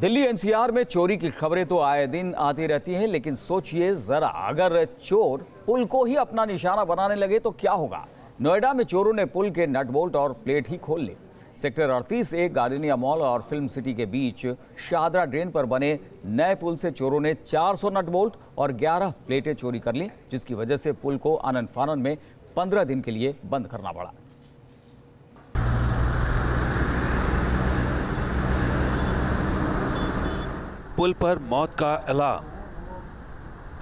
Delhi NCR में चोरी की खबरें तो आए दिन आती रहती हैं, लेकिन सोचिए जरा, अगर चोर पुल को ही अपना निशाना बनाने लगे तो क्या होगा। नोएडा में चोरों ने पुल के नट बोल्ट और प्लेट ही खोल ली। सेक्टर 38A गार्डनिया मॉल और फिल्म सिटी के बीच शाहदरा ड्रेन पर बने नए पुल से चोरों ने 400 नट बोल्ट और 11 प्लेटें चोरी कर ली, जिसकी वजह से पुल को आनन फानन में 15 दिन के लिए बंद करना पड़ा। पुल पर मौत का अलार्म।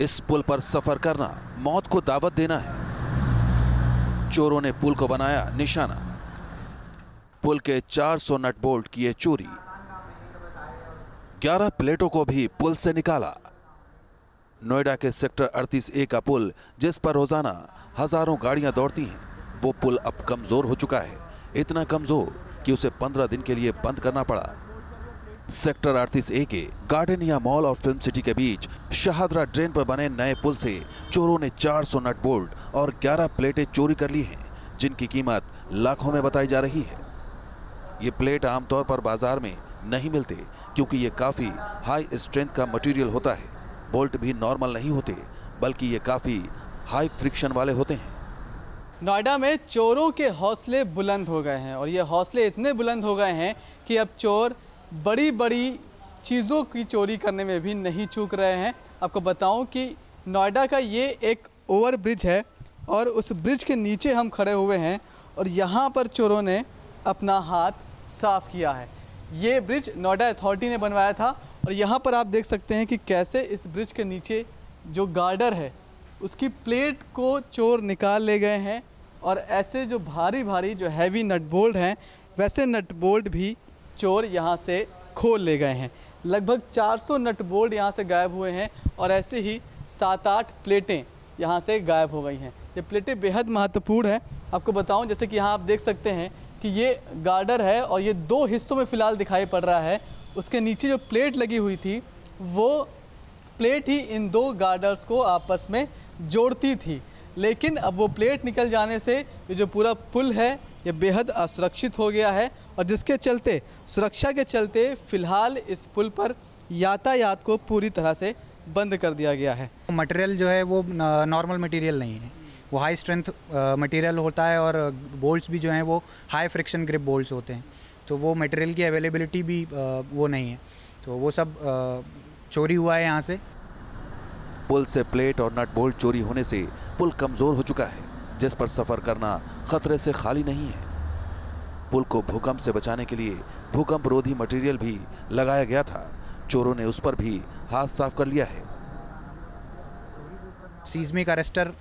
इस पुल पर सफर करना मौत को दावत देना है। चोरों ने पुल को बनाया निशाना। पुल के 400 नट बोल्ट किए चोरी। 11 प्लेटों को भी पुल से निकाला। नोएडा के सेक्टर 38A का पुल, जिस पर रोजाना हजारों गाड़ियां दौड़ती हैं, वो पुल अब कमजोर हो चुका है। इतना कमजोर कि उसे 15 दिन के लिए बंद करना पड़ा। सेक्टर 38A के गार्डनिया मॉल और फिल्म सिटी के बीच शाहदरा ड्रेन पर बने नए पुल से चोरों ने 400 नट बोल्ट और 11 प्लेटें चोरी कर ली हैं, जिनकी कीमत लाखों में बताई जा रही है। ये प्लेट आमतौर पर बाजार में नहीं मिलते, क्योंकि ये काफी हाई स्ट्रेंथ का मटेरियल होता है। बोल्ट भी नॉर्मल नहीं होते, बल्कि ये काफी हाई फ्रिक्शन वाले होते हैं। नोएडा में चोरों के हौसले बुलंद हो गए हैं, और ये हौसले इतने बुलंद हो गए हैं कि अब चोर बड़ी बड़ी चीज़ों की चोरी करने में भी नहीं चूक रहे हैं। आपको बताऊं कि नोएडा का ये एक ओवर ब्रिज है, और उस ब्रिज के नीचे हम खड़े हुए हैं, और यहाँ पर चोरों ने अपना हाथ साफ किया है। ये ब्रिज नोएडा अथॉरिटी ने बनवाया था, और यहाँ पर आप देख सकते हैं कि कैसे इस ब्रिज के नीचे जो गार्डर है उसकी प्लेट को चोर निकाल ले गए हैं, और ऐसे जो भारी भारी जो हैवी नट बोल्ट हैं, वैसे नट बोल्ट भी चोर यहाँ से खोल ले गए हैं। लगभग 400 नट बोल्ट यहाँ से गायब हुए हैं, और ऐसे ही 7-8 प्लेटें यहाँ से गायब हो गई हैं। ये प्लेटें बेहद महत्वपूर्ण है। आपको बताऊं, जैसे कि यहाँ आप देख सकते हैं कि ये गार्डर है, और ये 2 हिस्सों में फ़िलहाल दिखाई पड़ रहा है। उसके नीचे जो प्लेट लगी हुई थी, वो प्लेट ही इन 2 गार्डर्स को आपस में जोड़ती थी। लेकिन अब वो प्लेट निकल जाने से ये जो पूरा पुल है ये बेहद असुरक्षित हो गया है, और जिसके चलते, सुरक्षा के चलते, फ़िलहाल इस पुल पर यातायात को पूरी तरह से बंद कर दिया गया है। मटेरियल जो है वो नॉर्मल मटेरियल नहीं है, वो हाई स्ट्रेंथ मटेरियल होता है, और बोल्ट्स भी जो हैं वो हाई फ्रिक्शन ग्रिप बोल्ट्स होते हैं। तो वो मटेरियल की अवेलेबिलिटी भी वो नहीं है, तो वो सब चोरी हुआ है यहाँ से। पुल से प्लेट और नट बोल्ट चोरी होने से पुल कमजोर हो चुका है, जिस पर सफर करना खतरे से खाली नहीं है। पुल को भूकंप से बचाने के लिए भूकंप रोधी मटेरियल भी लगाया गया था। चोरों ने उस पर भी हाथ साफ कर लिया है। सीस्मिक अरेस्टर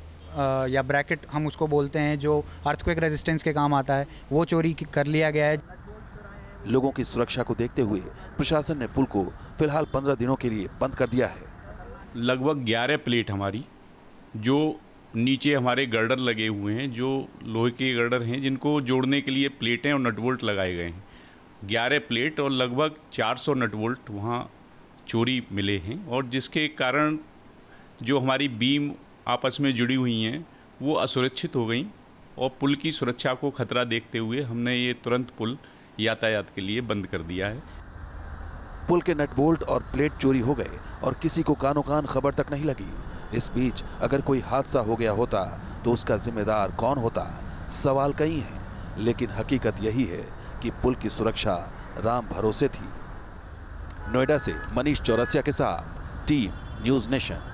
या ब्रैकेट हम उसको बोलते हैं, जो अर्थक्वेक रेजिस्टेंस के काम आता है, वो चोरी कर लिया गया है। लोगों की सुरक्षा को देखते हुए प्रशासन ने पुल को फिलहाल 15 दिनों के लिए बंद कर दिया है। लगभग 11 प्लेट हमारी, जो नीचे हमारे गर्डर लगे हुए हैं, जो लोहे के गर्डर हैं, जिनको जोड़ने के लिए प्लेटें और नट बोल्ट लगाए गए हैं। 11 प्लेट और लगभग 400 नट बोल्ट वहाँ चोरी मिले हैं, और जिसके कारण जो हमारी बीम आपस में जुड़ी हुई हैं वो असुरक्षित हो गई, और पुल की सुरक्षा को खतरा देखते हुए हमने ये तुरंत पुल यातायात के लिए बंद कर दिया है। पुल के नट बोल्ट और प्लेट चोरी हो गए, और किसी को कानो कान खबर तक नहीं लगी। इस बीच अगर कोई हादसा हो गया होता तो उसका जिम्मेदार कौन होता? सवाल कई हैं, लेकिन हकीकत यही है कि पुल की सुरक्षा राम भरोसे थी। नोएडा से मनीष चौरसिया के साथ टीम न्यूज़ नेशन।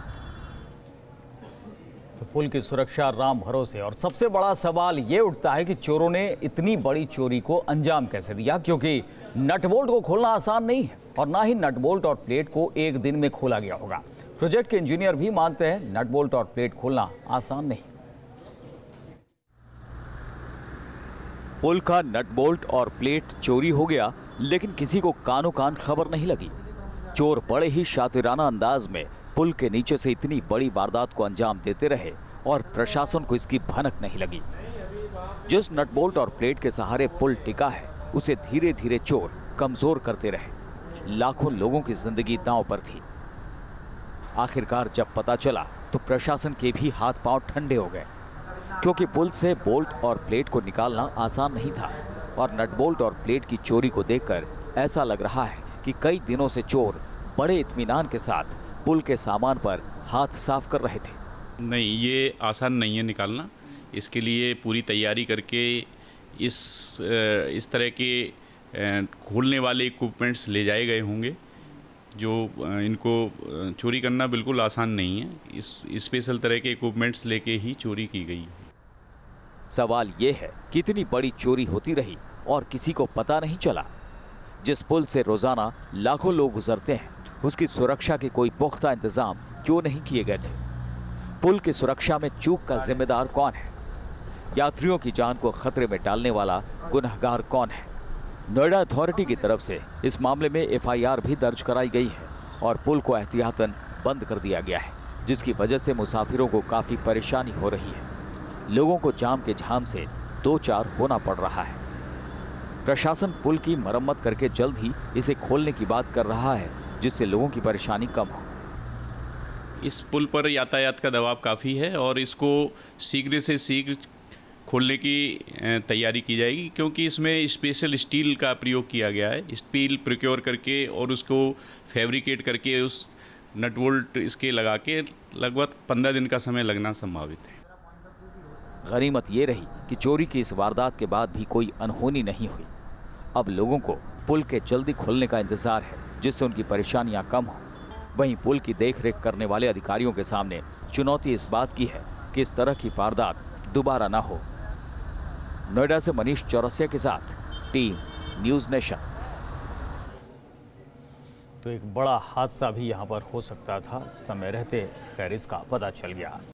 तो पुल की सुरक्षा राम भरोसे, और सबसे बड़ा सवाल ये उठता है कि चोरों ने इतनी बड़ी चोरी को अंजाम कैसे दिया, क्योंकि नट बोल्ट को खोलना आसान नहीं है, और ना ही नट बोल्ट और प्लेट को एक दिन में खोला गया होगा। प्रोजेक्ट के इंजीनियर भी मानते हैं नट बोल्ट और प्लेट खोलना आसान नहीं। पुल का नट बोल्ट और प्लेट चोरी हो गया, लेकिन किसी को कानो कान खबर नहीं लगी। चोर बड़े ही शातिराना अंदाज में पुल के नीचे से इतनी बड़ी वारदात को अंजाम देते रहे, और प्रशासन को इसकी भनक नहीं लगी। जिस नट बोल्ट और प्लेट के सहारे पुल टिका है, उसे धीरे धीरे चोर कमजोर करते रहे। लाखों लोगों की जिंदगी दांव पर थी। आखिरकार जब पता चला तो प्रशासन के भी हाथ पांव ठंडे हो गए, क्योंकि पुल से बोल्ट और प्लेट को निकालना आसान नहीं था, और नट बोल्ट और प्लेट की चोरी को देखकर ऐसा लग रहा है कि कई दिनों से चोर बड़े इत्मीनान के साथ पुल के सामान पर हाथ साफ कर रहे थे। नहीं, ये आसान नहीं है निकालना। इसके लिए पूरी तैयारी करके इस तरह के खोलने वाले इक्विपमेंट्स ले जाए गए होंगे, जो इनको चोरी करना बिल्कुल आसान नहीं है। इस स्पेशल तरह के इक्विपमेंट्स लेके ही चोरी की गई। सवाल ये है कि इतनी बड़ी चोरी होती रही और किसी को पता नहीं चला। जिस पुल से रोजाना लाखों लोग गुजरते हैं, उसकी सुरक्षा के कोई पुख्ता इंतजाम क्यों नहीं किए गए थे? पुल की सुरक्षा में चूक का जिम्मेदार कौन है? यात्रियों की जान को खतरे में डालने वाला गुनहगार कौन है? नोएडा अथॉरिटी की तरफ से इस मामले में एफआईआर भी दर्ज कराई गई है और पुल को एहतियातन बंद कर दिया गया है, जिसकी वजह से मुसाफिरों को काफी परेशानी हो रही है। लोगों को जाम के झाम से दो चार होना पड़ रहा है। प्रशासन पुल की मरम्मत करके जल्द ही इसे खोलने की बात कर रहा है, जिससे लोगों की परेशानी कम हो। इस पुल पर यातायात का दबाव काफ़ी है और इसको शीघ्र से शीघ्र खोलने की तैयारी की जाएगी, क्योंकि इसमें स्पेशल स्टील का प्रयोग किया गया है। स्टील प्रोक्योर करके और उसको फैब्रिकेट करके उस नट बोल्ट इसके लगा के लगभग 15 दिन का समय लगना संभावित है। गनीमत ये रही कि चोरी की इस वारदात के बाद भी कोई अनहोनी नहीं हुई। अब लोगों को पुल के जल्दी खुलने का इंतजार है, जिससे उनकी परेशानियां कम हो। वहीं पुल की देखरेख करने वाले अधिकारियों के सामने चुनौती इस बात की है कि इस तरह की वारदात दोबारा ना हो। नोएडा से मनीष चौरसिया के साथ टीम न्यूज़ नेशन। तो एक बड़ा हादसा भी यहाँ पर हो सकता था, समय रहते खैर इसका पता चल गया।